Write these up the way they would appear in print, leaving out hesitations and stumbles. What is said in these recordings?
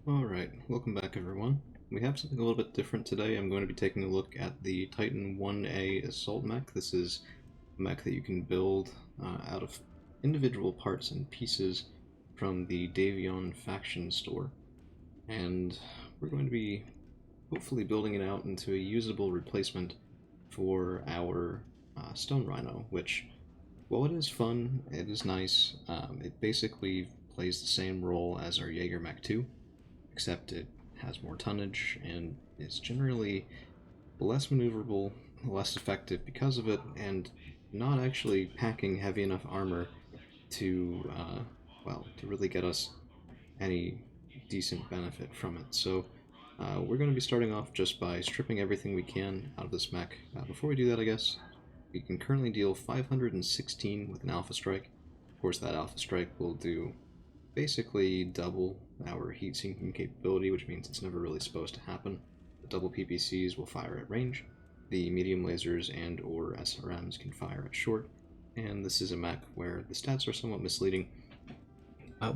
Alright, welcome back everyone. We have something a little bit different today. I'm going to be taking a look at the Titan 1A Assault Mech. This is a mech that you can build out of individual parts and pieces from the Davion faction store. And we're going to be hopefully building it out into a usable replacement for our Stone Rhino, which, while it is fun, it is nice, it basically plays the same role as our Jaeger Mech 2, except it has more tonnage and is generally less maneuverable, less effective because of it, and not actually packing heavy enough armor to, to really get us any decent benefit from it. So we're going to be starting off just by stripping everything we can out of this mech. Before we do that, I guess, we can currently deal 516 with an Alpha Strike. Of course, that Alpha Strike will do basically double our heat sinking capability, which means it's never really supposed to happen. The double PPCs will fire at range. The medium lasers and or SRMs can fire at short. And this is a mech where the stats are somewhat misleading. I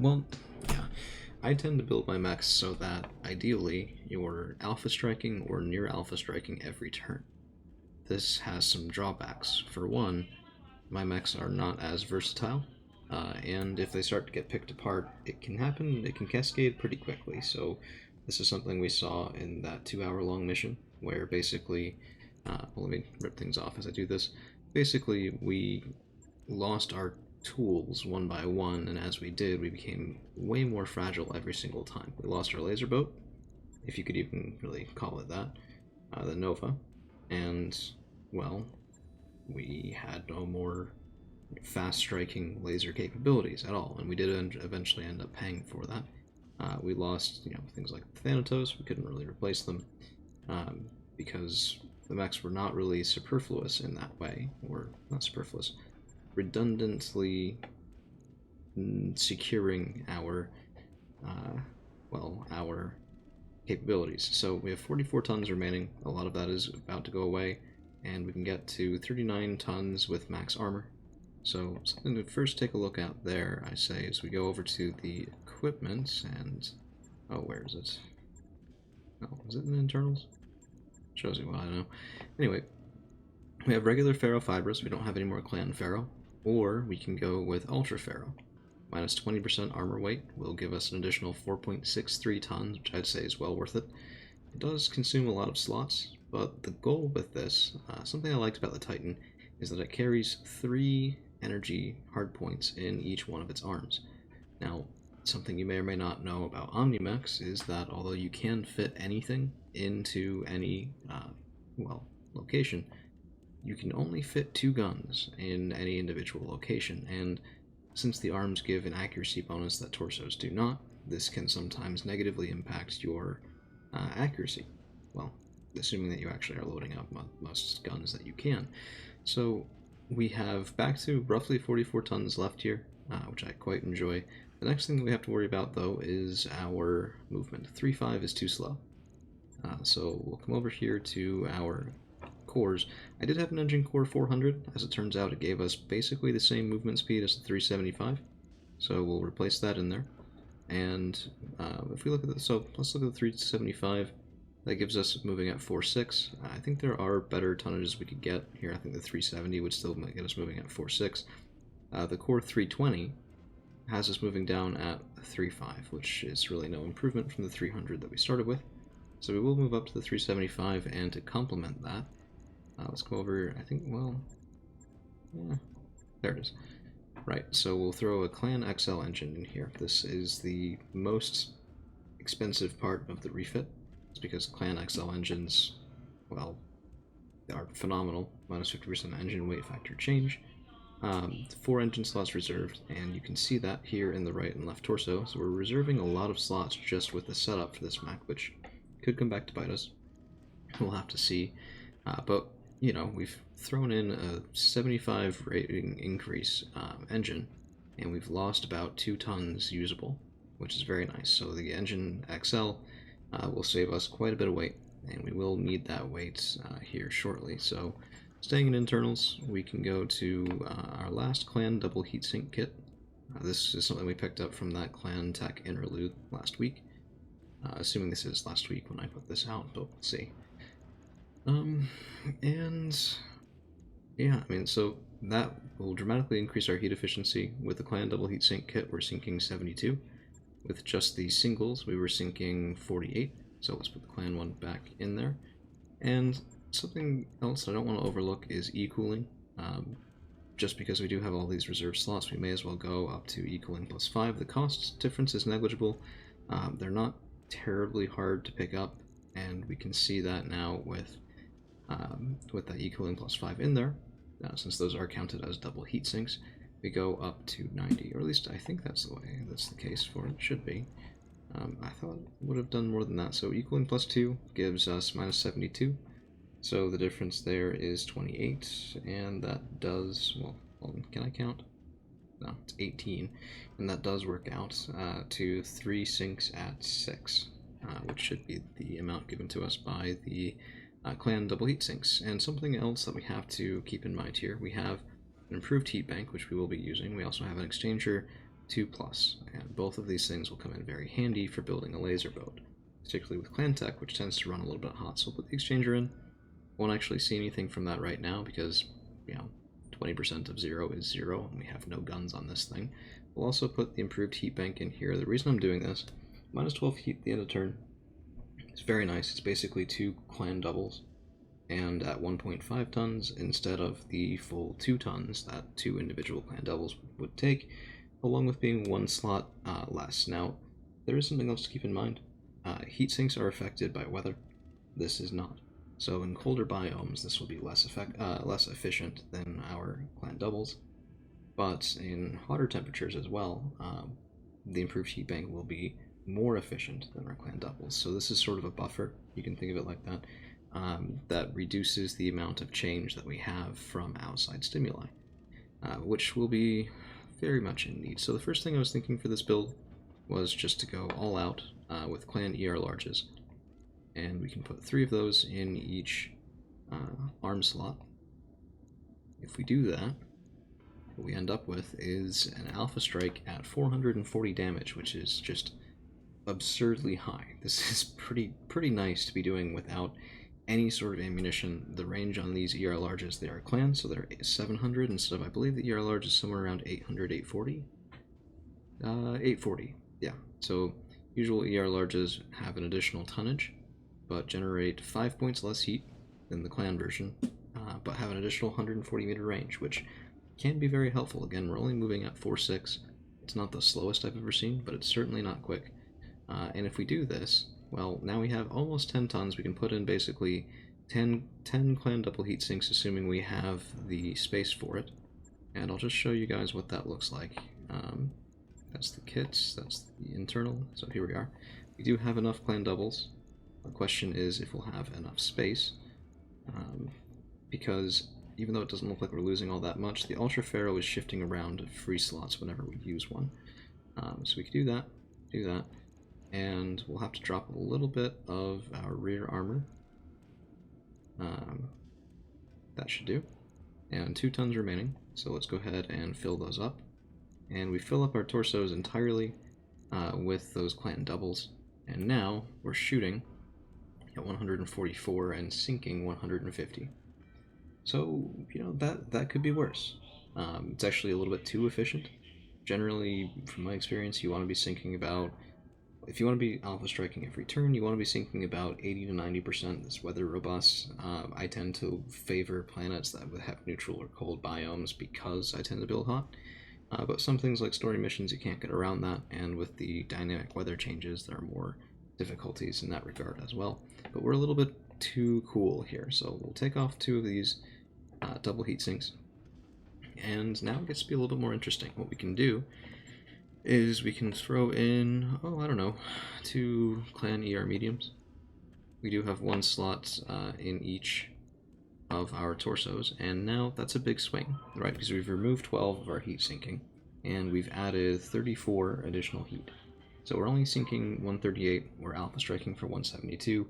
tend to build my mechs so that ideally you're alpha striking or near alpha striking every turn. This has some drawbacks. For one, my mechs are not as versatile, and if they start to get picked apart, it can cascade pretty quickly. So this is something we saw in that 2-hour-long mission, where basically, let me rip things off as I do this. Basically, we lost our tools one by one, and as we did, we became way more fragile every single time. We lost our laser boat, if you could even really call it that, the Nova, and, well, we had no more fast-striking laser capabilities at all, and we did eventually end up paying for that. We lost, things like Thanatos. We couldn't really replace them because the mechs were not really superfluous in that way, or not superfluous, redundantly securing our, our capabilities. So we have 44 tons remaining. A lot of that is about to go away, and we can get to 39 tons with max armor. So something to first take a look at there, I say, is we go over to the equipment and... oh, where is it? Oh, is it in the internals? Shows you what I know. Anyway, we have regular ferrofibrous. We don't have any more clan ferro. Or we can go with ultra ferro. Minus 20% armor weight will give us an additional 4.63 tons, which I'd say is well worth it. It does consume a lot of slots, but the goal with this, something I liked about the Titan, is that it carries 3 energy hardpoints in each one of its arms. Now, something you may or may not know about Omnimex is that although you can fit anything into any, location, you can only fit 2 guns in any individual location, and since the arms give an accuracy bonus that torsos do not, this can sometimes negatively impact your accuracy. Well, assuming that you actually are loading up most guns that you can. So we have back to roughly 44 tons left here, which I quite enjoy. The next thing that we have to worry about, though, is our movement. 3.5 is too slow. So we'll come over here to our cores. I did have an engine core 400. As it turns out, it gave us basically the same movement speed as the 375. So we'll replace that in there. And if we look at so let's look at the 375. That gives us moving at 4.6. I think there are better tonnages we could get here. I think the 370 would still get us moving at 4.6. The core 320 has us moving down at 3.5, which is really no improvement from the 300 that we started with. So we will move up to the 375, and to complement that, let's go over, I think, there it is. Right, so we'll throw a Clan XL engine in here. This is the most expensive part of the refit. It's because Clan XL engines, well, they are phenomenal. Minus 50% engine weight factor change. 4 engine slots reserved, and you can see that here in the right and left torso. So we're reserving a lot of slots just with the setup for this mech, which could come back to bite us. We'll have to see. But, we've thrown in a 75 rating increase engine, and we've lost about 2 tons usable, which is very nice. So the engine XL will save us quite a bit of weight, and we will need that weight here shortly. So staying in internals, we can go to our last clan double heatsink kit. This is something we picked up from that clan tech interlude last week. assuming this is last week when I put this out, but we'll see. And yeah, I mean, so that will dramatically increase our heat efficiency. With the clan double heatsink kit, we're sinking 72. With just the singles, we were sinking 48. So let's put the clan one back in there. And something else I don't want to overlook is e-cooling. Just because we do have all these reserve slots, we may as well go up to e-cooling +5. The cost difference is negligible. They're not terribly hard to pick up, and we can see that now with that e-cooling +5 in there. Since those are counted as double heat sinks, we go up to 90, or at least I think that's the case for it. Should be. I thought it would have done more than that. So e-cooling +2 gives us -72. So the difference there is 28, and that does, well, can I count? No, it's 18, and that does work out to 3 sinks at 6, which should be the amount given to us by the clan double heat sinks. And something else that we have to keep in mind here, we have an improved heat bank, which we will be using. We also have an exchanger 2+, and both of these things will come in very handy for building a laser boat, particularly with clan tech, which tends to run a little bit hot. So we'll put the exchanger in. Won't actually see anything from that right now because, 20% of 0 is 0, and we have no guns on this thing. We'll also put the improved heat bank in here. The reason I'm doing this, -12 heat at the end of turn. It's very nice. It's basically 2 clan doubles, and at 1.5 tons instead of the full 2 tons that 2 individual clan doubles would take, along with being 1 slot less. Now, there is something else to keep in mind. Heat sinks are affected by weather. This is not. So in colder biomes, this will be less efficient than our clan doubles, but in hotter temperatures as well, the improved heat bank will be more efficient than our clan doubles. So this is sort of a buffer, you can think of it like that, that reduces the amount of change that we have from outside stimuli, which will be very much in need. So the first thing I was thinking for this build was just to go all out with clan ER larges. And we can put 3 of those in each arm slot. If we do that, what we end up with is an alpha strike at 440 damage, which is just absurdly high. This is pretty nice to be doing without any sort of ammunition. The range on these ER larges, they are clan, so they're 700 instead of, I believe the ER large is somewhere around 800, 840? 840, yeah. So usual ER larges have an additional tonnage, but generate 5 points less heat than the clan version, but have an additional 140 meter range, which can be very helpful. Again, we're only moving at 4.6. It's not the slowest I've ever seen, but it's certainly not quick. And if we do this, well, now we have almost 10 tons. We can put in basically 10 clan double heat sinks, assuming we have the space for it. And I'll just show you guys what that looks like. That's the kits, that's the internal, so here we are. We do have enough clan doubles. The question is if we'll have enough space, because even though it doesn't look like we're losing all that much, the Ultra Pharaoh is shifting around free slots whenever we use one. So we can do that, and we'll have to drop a little bit of our rear armor. That should do. And 2 tons remaining, so let's go ahead and fill those up. And we fill up our torsos entirely with those clan doubles, and now we're shooting at 144 and sinking 150. So, that could be worse. It's actually a little bit too efficient. Generally, from my experience, you want to be sinking about, if you want to be alpha striking every turn, you want to be sinking about 80 to 90%. It's weather robust. I tend to favor planets that would have neutral or cold biomes because I tend to build hot. But some things like story missions, you can't get around that, and with the dynamic weather changes, there are more difficulties in that regard as well. But we're a little bit too cool here, so we'll take off 2 of these double heat sinks, and now it gets to be a little bit more interesting. What we can do is we can throw in, 2 clan ER mediums. We do have 1 slot in each of our torsos, and now that's a big swing, right? Because we've removed 12 of our heat sinking, and we've added 34 additional heat. So we're only sinking 138, we're alpha striking for 172.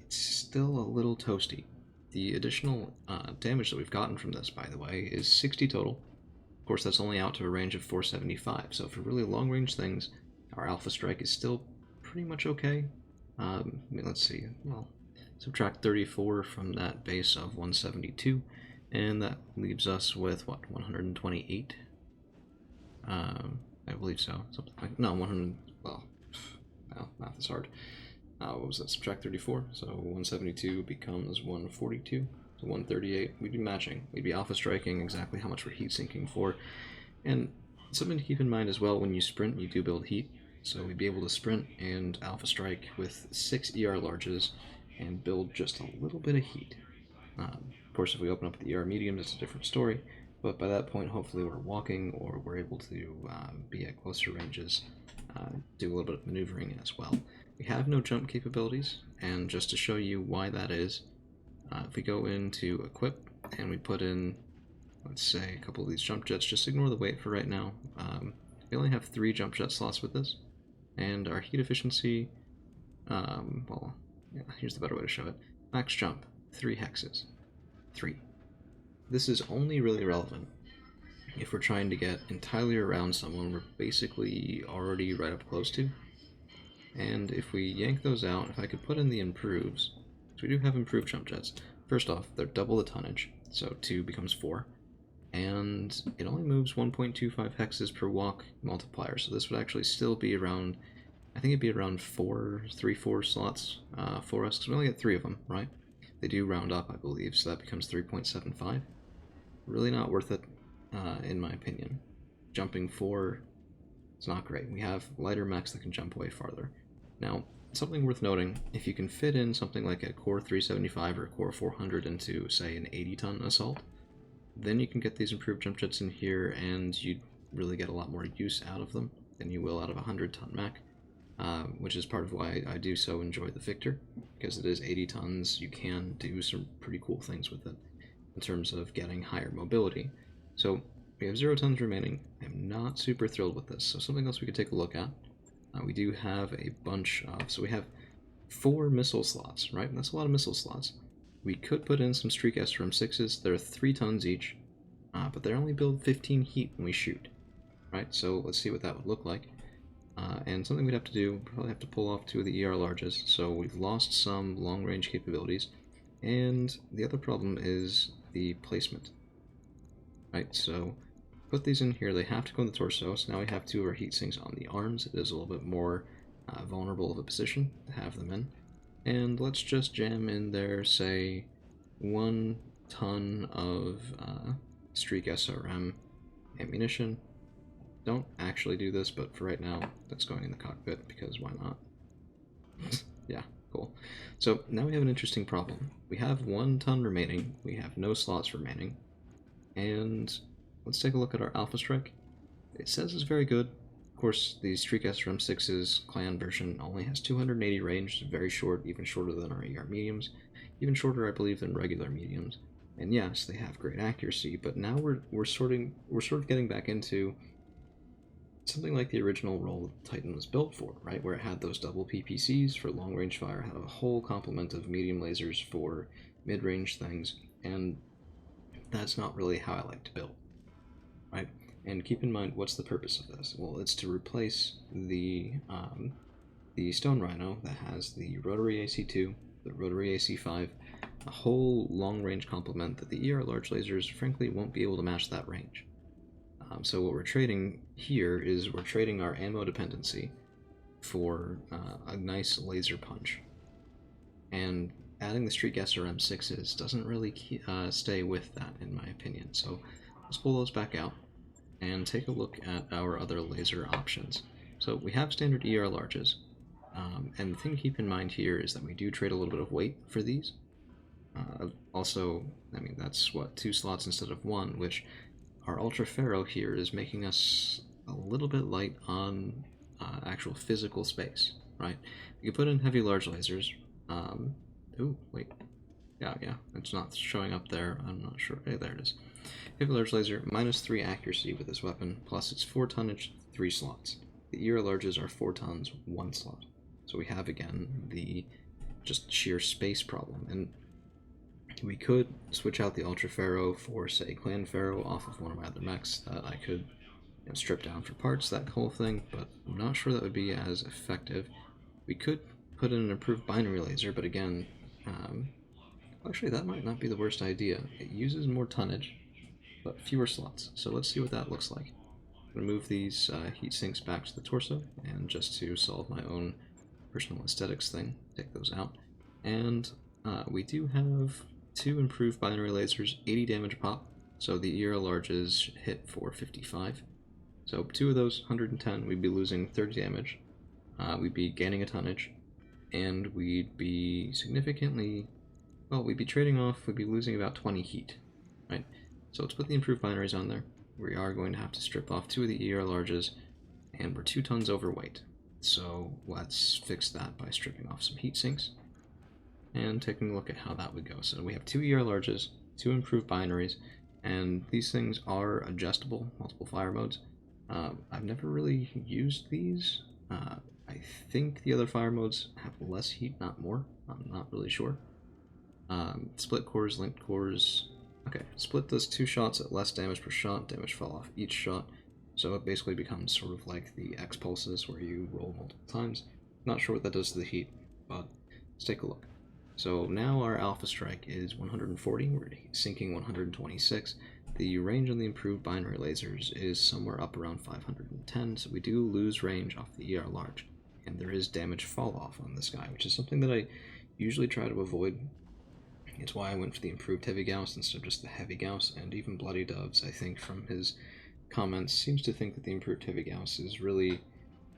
It's still a little toasty. The additional damage that we've gotten from this, by the way, is 60 total. Of course, that's only out to a range of 475, so for really long-range things, our alpha strike is still pretty much okay. I mean, let's see. Well, subtract 34 from that base of 172, and that leaves us with what, 128? I believe so. Something like, no, 100. Well, math is hard. What was that? Subtract 34, so 172 becomes 142. So 138. We'd be matching. We'd be alpha striking exactly how much we're heat sinking for. And something to keep in mind as well, when you sprint, you do build heat. So we'd be able to sprint and alpha strike with 6 ER larges and build just a little bit of heat. Of course, if we open up the ER medium, it's a different story. But by that point, hopefully we're walking, or we're able to be at closer ranges, do a little bit of maneuvering as well. We have no jump capabilities, and just to show you why that is, if we go into equip and we put in, let's say, a couple of these jump jets, just ignore the weight for right now. We only have 3 jump jet slots with this, and our heat efficiency, well, yeah, here's the better way to show it. Max jump, 3 hexes. 3. This is only really relevant if we're trying to get entirely around someone we're basically already right up close to. And if we yank those out, if I could put in the improves, so we do have improved jump jets. First off, they're double the tonnage, so 2 becomes 4. And it only moves 1.25 hexes per walk multiplier, so this would actually still be around, I think it'd be around 3-4 slots for us, because we only get 3 of them, right? They do round up, I believe, so that becomes 3.75. Really not worth it, in my opinion. Jumping 4, it's not great. We have lighter mechs that can jump way farther. Now, something worth noting, if you can fit in something like a core 375 or a core 400 into, say, an 80-ton assault, then you can get these improved jump jets in here, and you really get a lot more use out of them than you will out of a 100-ton mech, which is part of why I do so enjoy the Victor, because it is 80 tons. You can do some pretty cool things with it in terms of getting higher mobility. So we have 0 tons remaining. I'm not super thrilled with this, so something else we could take a look at. We do have a bunch of, so we have 4 missile slots, right? That's a lot of missile slots. We could put in some Streak SRM-6s. They're 3 tons each, but they only build 15 heat when we shoot, right? So let's see what that would look like. And something we'd have to do, probably have to pull off 2 of the ER larges, so we've lost some long-range capabilities. And the other problem is the placement, right? So put these in here, they have to go in the torso, so now we have 2 of our heat sinks on the arms. It is a little bit more vulnerable of a position to have them in. And let's just jam in there, say, 1 ton of Streak SRM ammunition. Don't actually do this, but for right now, that's going in the cockpit, because why not? Yeah, cool. So now we have an interesting problem. We have 1 ton remaining, we have no slots remaining, and let's take a look at our Alpha Strike. It says it's very good. Of course, the Streak SRM-6's clan version only has 280 range, very short, even shorter than our ER mediums, even shorter, I believe, than regular mediums. And yes, they have great accuracy, but now we're sort of getting back into something like the original role that Titan was built for, right? Where it had those double PPCs for long-range fire, had a whole complement of medium lasers for mid-range things, and that's not really how I like to build, right? And keep in mind, what's the purpose of this? Well, it's to replace the Stone Rhino that has the rotary AC2, the rotary AC5, a whole long-range complement that the ER large lasers, frankly, won't be able to match that range. So what we're trading here is we're trading our ammo dependency for a nice laser punch. And adding the Streak SRM-6s doesn't really stay with that, in my opinion. So let's pull those back out and take a look at our other laser options. So we have standard ER larges, and the thing to keep in mind here is that we do trade a little bit of weight for these. Also, I mean, that's what, 2 slots instead of 1, which our Ultra Ferro here is making us a little bit light on actual physical space, right? You can put in heavy large lasers. Ooh, wait. Yeah, it's not showing up there. I'm not sure. Hey, there it is. Heavy large laser, -3 accuracy with this weapon, plus it's 4 tonnage, 3 slots. The ER larges are 4 tons, 1 slot. So we have, again, the just sheer space problem. And we could switch out the Ultra Ferro for, say, Clan Ferro off of one of my other mechs that I could strip down for parts, that whole thing, but I'm not sure that would be as effective. We could put in an improved binary laser, but again, actually that might not be the worst idea. It uses more tonnage, but fewer slots. So let's see what that looks like. I'm going to move these heat sinks back to the torso, and just to solve my own personal aesthetics thing, take those out. And we do have 2 improved binary lasers, 80 damage pop, so the ER larges hit for 55. So 2 of those, 110, we'd be losing 30 damage, we'd be gaining a tonnage, and we'd be significantly, well, we'd be trading off, we'd be losing about 20 heat, right? So let's put the improved binaries on there. We are going to have to strip off 2 of the ER larges, and we're 2 tons overweight. So let's fix that by stripping off some heat sinks and taking a look at how that would go. So we have 2 ER larges, 2 improved binaries, and these things are adjustable, multiple fire modes. I've never really used these. I think the other fire modes have less heat, not more. I'm not really sure. Split cores, linked cores. Okay, split does 2 shots at less damage per shot, damage fall off each shot. So it basically becomes sort of like the X pulses where you roll multiple times. Not sure what that does to the heat, but let's take a look. So now our alpha strike is 140, we're sinking 126. The range on the improved binary lasers is somewhere up around 510, so we do lose range off the ER large. And there is damage fall off on this guy, which is something that I usually try to avoid. It's why I went for the improved heavy Gauss instead of just the heavy Gauss, and even Bloody Doves, I think from his comments, seems to think that the improved heavy Gauss is really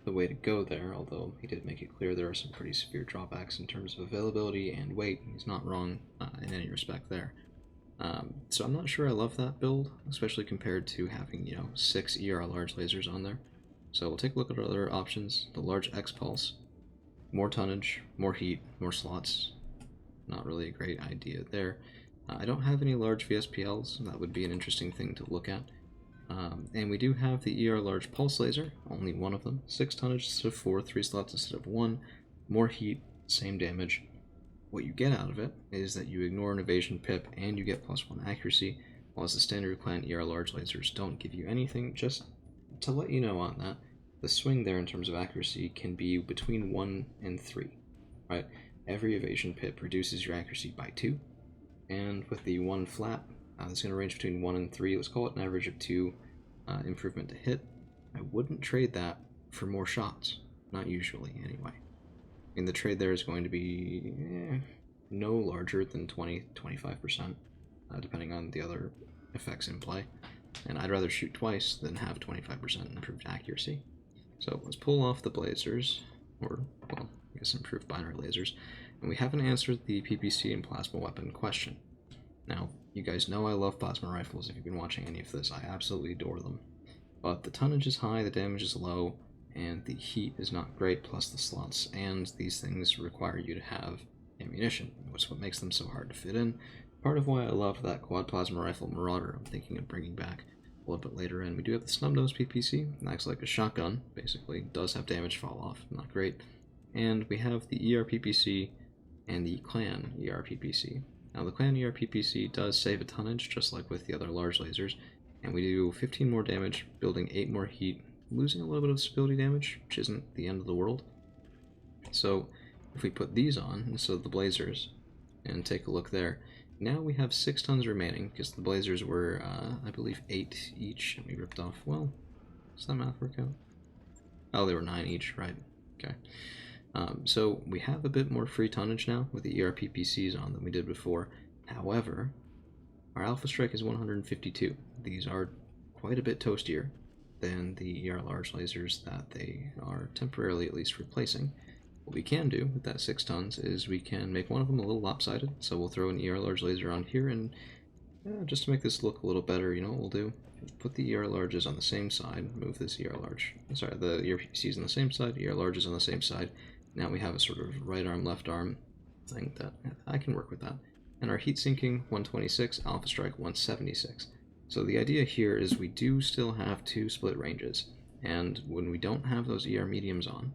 the way to go there, although he did make it clear there are some pretty severe drawbacks in terms of availability and weight. He's not wrong in any respect there. So I'm not sure I love that build, especially compared to having, 6 ER large lasers on there. So we'll take a look at our other options. The large X pulse, more tonnage, more heat, more slots. Not really a great idea there. I don't have any large VSPLs. That would be an interesting thing to look at. And we do have the ER large pulse laser, only one of them. 6 tonnage instead of 4, 3 slots instead of 1. More heat, same damage. What you get out of it is that you ignore an evasion pip and you get +1 accuracy, while the standard clan ER large lasers don't give you anything. Just to let you know on that, the swing there in terms of accuracy can be between 1 and 3, right? Every evasion pip reduces your accuracy by 2, and with the 1 flat, it's going to range between 1 and 3. Let's call it an average of 2 improvement to hit. I wouldn't trade that for more shots, not usually anyway. I mean, the trade there is going to be no larger than 20-25%, depending on the other effects in play. And I'd rather shoot twice than have 25% improved accuracy. So let's pull off the blazers, or, well, I guess improved binary lasers, and we haven't answered the PPC and plasma weapon question. Now, you guys know I love plasma rifles if you've been watching any of this. I absolutely adore them. But the tonnage is high, the damage is low, and the heat is not great, plus the slots, and these things require you to have ammunition, which is what makes them so hard to fit in. Part of why I love that quad plasma rifle Marauder I'm thinking of bringing back a little bit later in. We do have the snub-nose PPC, it acts like a shotgun, basically, does have damage fall off, not great. And we have the ER PPC and the clan ER PPC. Now the clan ER PPC does save a tonnage, just like with the other large lasers, and we do 15 more damage, building 8 more heat, losing a little bit of stability damage, which isn't the end of the world. So if we put these on instead of the blazers, and take a look there, now we have 6 tons remaining, because the blazers were, I believe, 8 each, and we ripped off, well, does that math work out? Oh, they were 9 each, right, okay. So we have a bit more free tonnage now with the ER PPCs on than we did before. However, our Alpha Strike is 152. These are quite a bit toastier than the ER large lasers that they are temporarily at least replacing. What we can do with that 6 tons is we can make one of them a little lopsided. So we'll throw an ER large laser on here, and just to make this look a little better, you know what we'll do? Put the ER larges on the same side, move this ER large, sorry, the ER PPCs on the same side, ER larges on the same side. Now we have a sort of right arm, left arm thing that I can work with that. And our heat sinking 126, Alpha Strike 176. So the idea here is we do still have 2 split ranges, and when we don't have those ER mediums on,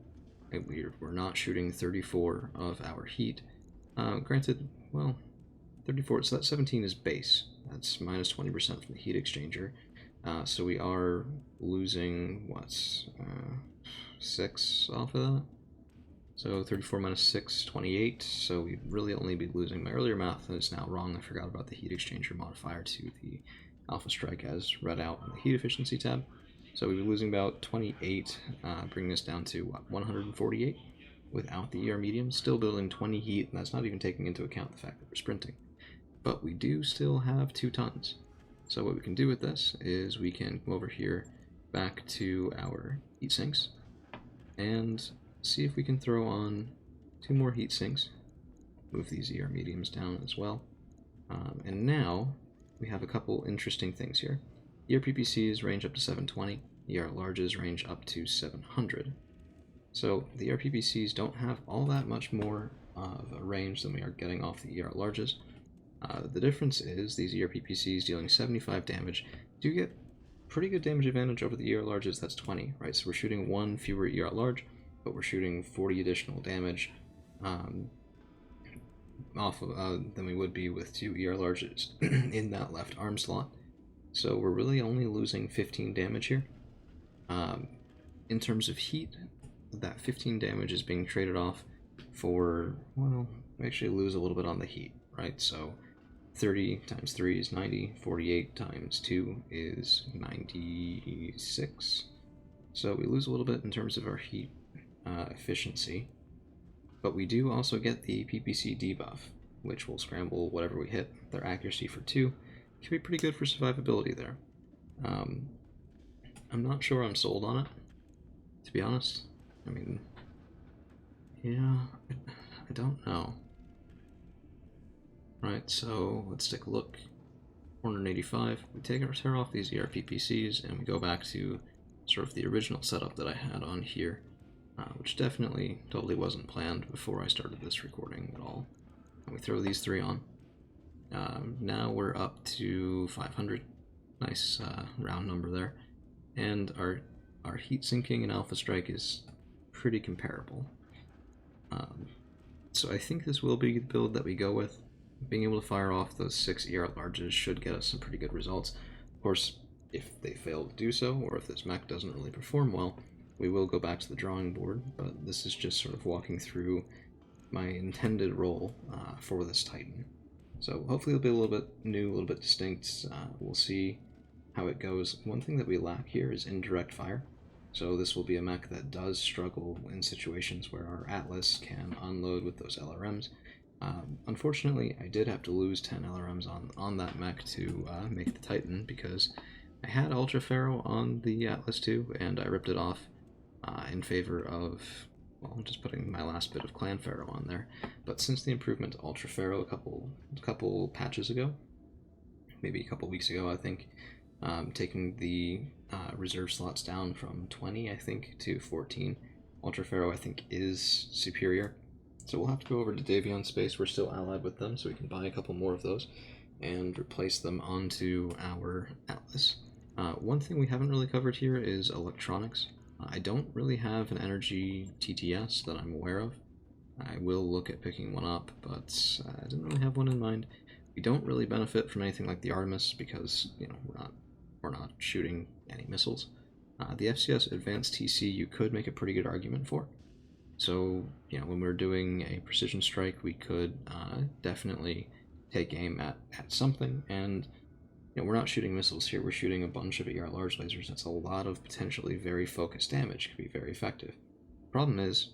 we're not shooting 34 of our heat. Granted, well, 34, so that 17 is base. That's minus 20% from the heat exchanger. So we are losing, what, 6 off of that? So 34 minus 6, 28. So we'd really only be losing. My earlier math is now wrong. I forgot about the heat exchanger modifier to the Alpha Strike as read out on the heat efficiency tab. So we'd be losing about 28, bringing us down to what, 148 without the ER medium. Still building 20 heat, and that's not even taking into account the fact that we're sprinting. But we do still have 2 tons. So what we can do with this is we can come over here back to our heat sinks and see if we can throw on 2 more heat sinks. Move these ER mediums down as well. And now we have a couple interesting things here. ER PPCs range up to 720, ER larges range up to 700. So the ER PPCs don't have all that much more of a range than we are getting off the ER larges. The difference is these ER PPCs dealing 75 damage do get pretty good damage advantage over the ER larges. That's 20, right? So we're shooting 1 fewer ER large, but we're shooting 40 additional damage off of, than we would be with 2 ER larges in that left arm slot. So we're really only losing 15 damage here. In terms of heat, that 15 damage is being traded off for, well, we actually lose a little bit on the heat, right? So 30 times 3 is 90, 48 times 2 is 96. So we lose a little bit in terms of our heat efficiency, but we do also get the PPC debuff, which will scramble whatever we hit. Their accuracy for 2 can be pretty good for survivability there. I'm not sure I'm sold on it, to be honest. I mean, yeah, I don't know. Right, so let's take a look. 485. We tear off these ER PPCs and we go back to sort of the original setup that I had on here, which definitely totally wasn't planned before I started this recording at all. And we throw these 3 on. Now we're up to 500. Nice round number there. And our heat sinking and Alpha Strike is pretty comparable. So I think this will be the build that we go with. Being able to fire off those 6 ER larges should get us some pretty good results. Of course, if they fail to do so, or if this mech doesn't really perform well, we will go back to the drawing board, but this is just sort of walking through my intended role for this Titan. So hopefully it'll be a little bit new, a little bit distinct. We'll see how it goes. One thing that we lack here is indirect fire. So this will be a mech that does struggle in situations where our Atlas can unload with those LRMs. Unfortunately, I did have to lose 10 LRMs on that mech to make the Titan, because I had Ultra Pharaoh on the Atlas 2, and I ripped it off in favor of, well, I'm just putting my last bit of Clan Pharaoh on there. But since the improvement to Ultra Pharaoh a couple patches ago, maybe a couple weeks ago, I think, taking the reserve slots down from 20, I think, to 14, Ultra Pharaoh, I think, is superior. So we'll have to go over to Davion Space. We're still allied with them, so we can buy a couple more of those and replace them onto our Atlas. One thing we haven't really covered here is electronics. I don't really have an energy TTS that I'm aware of. I will look at picking one up, but I didn't really have one in mind. We don't really benefit from anything like the Artemis because, you know, we're not shooting any missiles. The FCS Advanced TC you could make a pretty good argument for. So, you know, when we're doing a precision strike, we could definitely take aim at something, and, you know, we're not shooting missiles here, we're shooting a bunch of ER large lasers. That's a lot of potentially very focused damage, could be very effective. Problem is,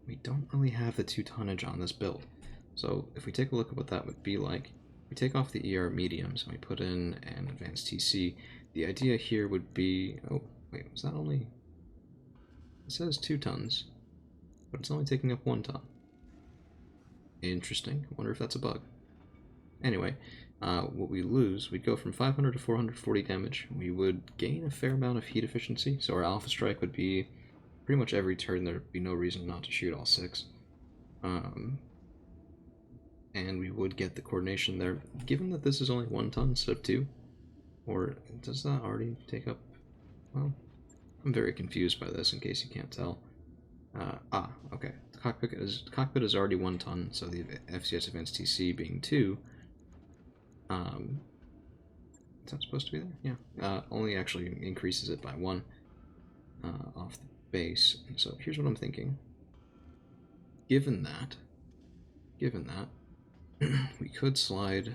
we don't really have the 2 tonnage on this build. So if we take a look at what that would be like, we take off the ER mediums and we put in an advanced TC, the idea here would be, oh, wait, was that only, it says 2 tons. But it's only taking up 1 ton. Interesting. I wonder if that's a bug. Anyway, what we lose, we'd go from 500 to 440 damage. We would gain a fair amount of heat efficiency, so our Alpha Strike would be pretty much every turn. There'd be no reason not to shoot all 6. And we would get the coordination there. Given that this is only 1 ton instead of 2, or does that already take up... Well, I'm very confused by this, in case you can't tell. Okay. The cockpit is already 1 ton, so the FCS Advanced TC being 2. Is that supposed to be there? Yeah. Only actually increases it by 1 off the base. So here's what I'm thinking. given that, we could slide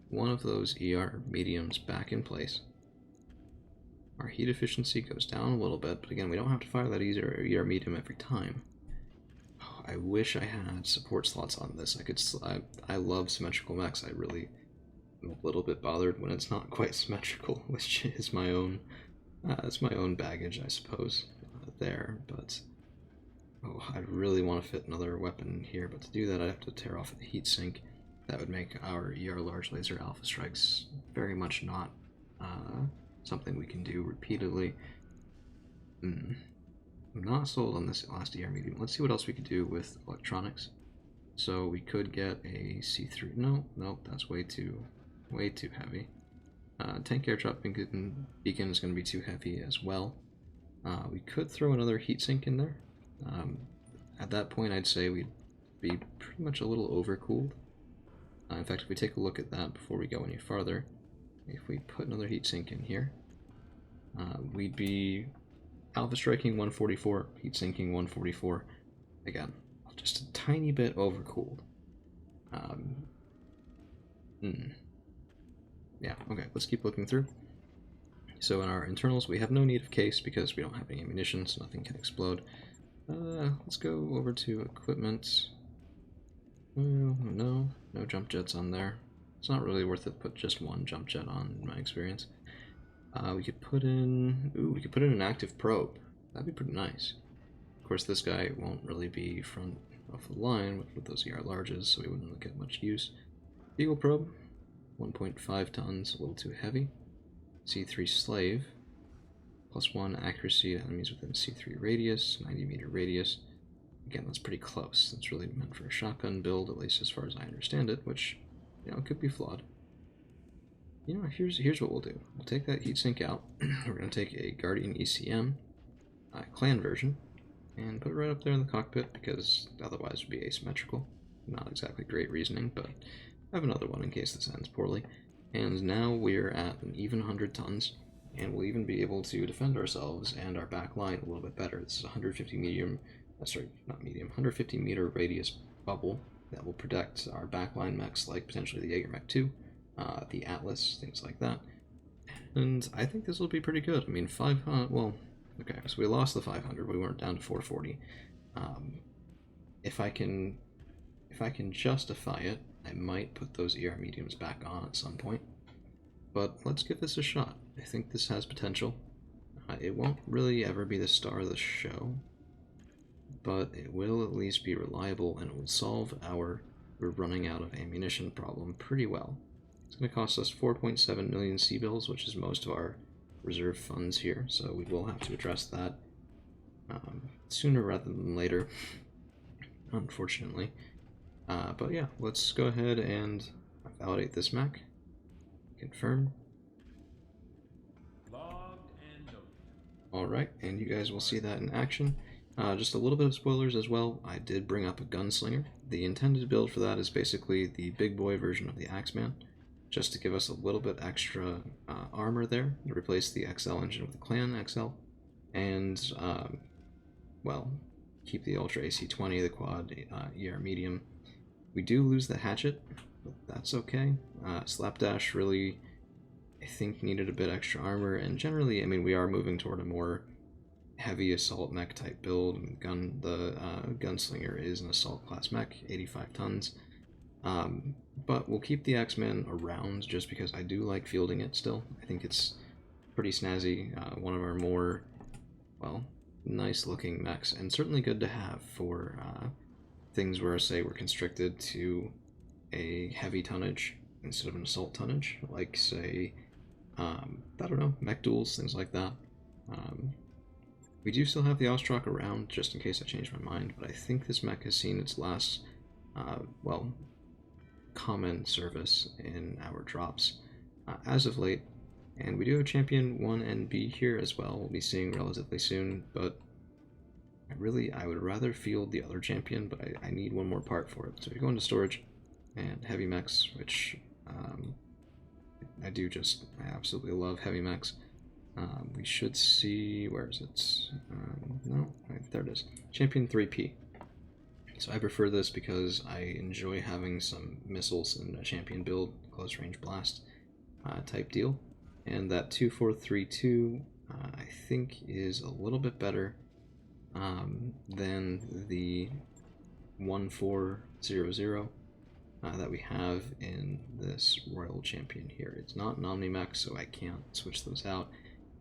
one of those ER mediums back in place. Our heat efficiency goes down a little bit, but again, we don't have to fire that ER medium every time. Oh, I wish I had support slots on this. I love symmetrical mechs. I really am a little bit bothered when it's not quite symmetrical, which is my own. It's my own baggage, I suppose. There, but oh, I really want to fit another weapon here. But to do that, I'd have to tear off the heatsink. That would make our ER large laser alpha strikes very much not something we can do repeatedly. I'm not sold on this last ER medium. Let's see what else we could do with electronics. So we could get a C3. No, that's way too heavy. Tank airdrop beacon is going to be too heavy as well. We could throw another heatsink in there. At that point, I'd say we'd be pretty much a little overcooled. In fact, if we take a look at that before we go any farther, if we put another heatsink in here, we'd be alpha striking 144, heat sinking 144. Again, just a tiny bit overcooled. Yeah, okay, let's keep looking through. So in our internals, we have no need of case because we don't have any ammunition, so nothing can explode. Let's go over to equipment. No jump jets on there. It's not really worth it to put just one jump jet on, in my experience. We could put in an active probe. That'd be pretty nice. Of course, this guy won't really be front of the line with those ER larges, so we wouldn't really get much use. Beagle probe, 1.5 tons, a little too heavy. C3 slave, +1 accuracy to enemies within C3 radius, 90-meter radius. Again, that's pretty close. That's really meant for a shotgun build, at least as far as I understand it, which, you know, could be flawed. You know, here's what we'll do. We'll take that heatsink out. We're going to take a Guardian ECM, clan version, and put it right up there in the cockpit, because otherwise it would be asymmetrical. Not exactly great reasoning, but I have another one in case this ends poorly. And now we're at an even 100 tons, and we'll even be able to defend ourselves and our back line a little bit better. This is a 150 150 meter radius bubble that will protect our backline mechs, like potentially the Jaeger Mech 2, the Atlas, things like that. And I think this will be pretty good. I mean, 500, well, okay, so we lost the 500, we weren't down to 440. If I can justify it, I might put those ER mediums back on at some point. But let's give this a shot. I think this has potential. It won't really ever be the star of the show, but it will at least be reliable, and it will solve our we're running out of ammunition problem pretty well. It's going to cost us 4.7 million C-bills, which is most of our reserve funds here, so we will have to address that sooner rather than later, unfortunately. But yeah, let's go ahead and validate this mech. Confirm. Alright, and you guys will see that in action. Just a little bit of spoilers as well. I did bring up a gunslinger. The intended build for that is basically the big boy version of the Axeman, just to give us a little bit extra armor there, to replace the XL engine with the Clan XL, and, well, keep the Ultra AC-20, the quad ER medium. We do lose the hatchet, but that's okay. Slapdash really, I think, needed a bit extra armor, and generally, I mean, we are moving toward a more heavy assault mech type build. The gunslinger is an assault class mech, 85 tons. But we'll keep the X-Men around just because I do like fielding it still. I think it's pretty snazzy, one of our more, well, nice looking mechs, and certainly good to have for things where, say, we're constricted to a heavy tonnage instead of an assault tonnage, like, say, I don't know, mech duels, things like that. We do still have the Ostrock around, just in case I change my mind, but I think this mech has seen its last, well, common service in our drops as of late. And we do have Champion 1 and B here as well, we'll be seeing relatively soon, but I would rather field the other champion, but I need one more part for it. So we go into storage, and heavy mechs, which I absolutely love heavy mechs. We should see, where is it? No, right, there it is. Champion 3P. So I prefer this because I enjoy having some missiles in a champion build, close range blast type deal. And that 2432 I think is a little bit better than the 1400 that we have in this Royal Champion here. It's not an Omni Mech, so I can't switch those out.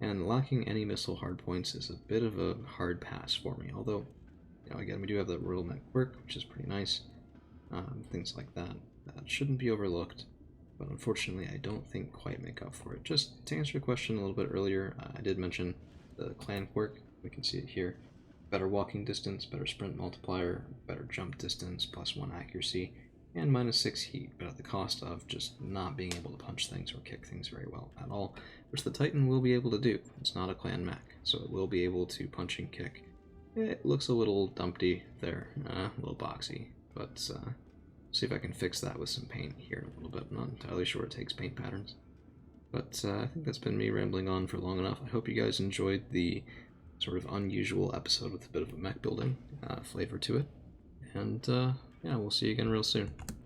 And lacking any missile hardpoints is a bit of a hard pass for me, although, you know, again, we do have the Royal Mech quirk, which is pretty nice. Things like that. That shouldn't be overlooked, but unfortunately I don't think quite make up for it. Just to answer your question a little bit earlier, I did mention the clan quirk. We can see it here. Better walking distance, better sprint multiplier, better jump distance, +1 accuracy, and -6 heat, but at the cost of just not being able to punch things or kick things very well at all, which the Titan will be able to do. It's not a clan mech, so it will be able to punch and kick. It looks a little dumpty there, a little boxy, but see if I can fix that with some paint here in a little bit. I'm not entirely sure it takes paint patterns. But I think that's been me rambling on for long enough. I hope you guys enjoyed the sort of unusual episode with a bit of a mech building flavor to it. And yeah, we'll see you again real soon.